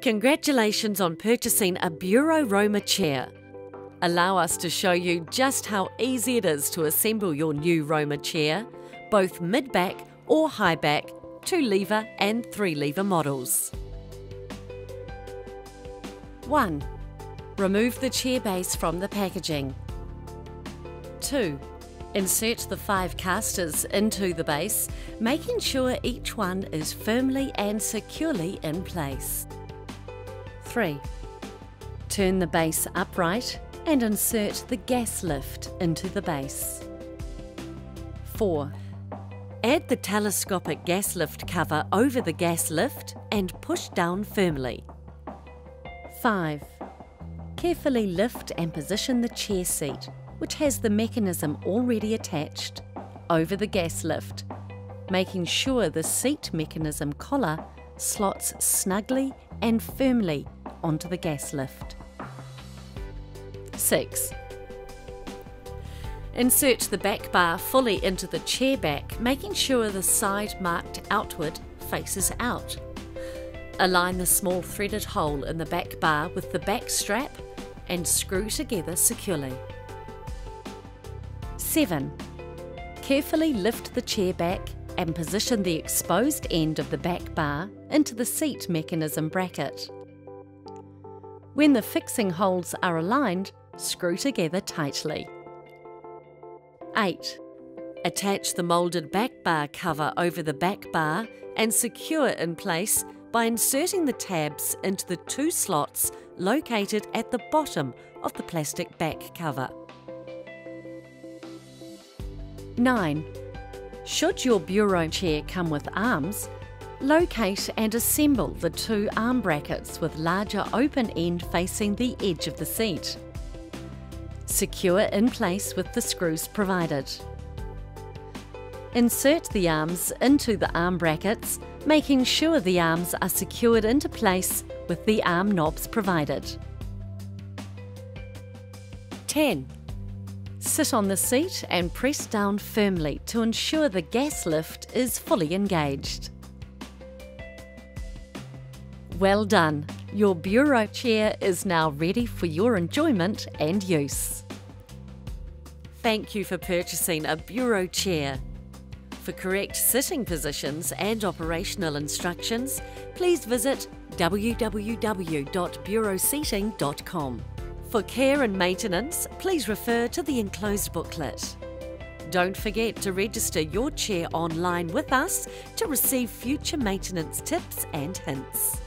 Congratulations on purchasing a Buro Roma chair. Allow us to show you just how easy it is to assemble your new Roma chair, both mid-back or high-back, 2-lever and 3-lever models. 1. Remove the chair base from the packaging. 2. Insert the 5 casters into the base, making sure each one is firmly and securely in place. 3. Turn the base upright and insert the gas lift into the base. 4. Add the telescopic gas lift cover over the gas lift and push down firmly. 5. Carefully lift and position the chair seat, which has the mechanism already attached, over the gas lift, making sure the seat mechanism collar slots snugly and firmly onto the gas lift. 6. Insert the back bar fully into the chair back, making sure the side marked outward faces out. Align the small threaded hole in the back bar with the back strap and screw together securely. 7. Carefully lift the chair back and position the exposed end of the back bar into the seat mechanism bracket. When the fixing holes are aligned, screw together tightly. 8. Attach the moulded back bar cover over the back bar and secure in place by inserting the tabs into the 2 slots located at the bottom of the plastic back cover. 9. Should your Buro chair come with arms, locate and assemble the 2 arm brackets with larger open end facing the edge of the seat. Secure in place with the screws provided. Insert the arms into the arm brackets, making sure the arms are secured into place with the arm knobs provided. 10. Sit on the seat and press down firmly to ensure the gas lift is fully engaged. Well done! Your Buro chair is now ready for your enjoyment and use. Thank you for purchasing a Buro chair. For correct sitting positions and operational instructions, please visit www.buroseating.com. For care and maintenance, please refer to the enclosed booklet. Don't forget to register your chair online with us to receive future maintenance tips and hints.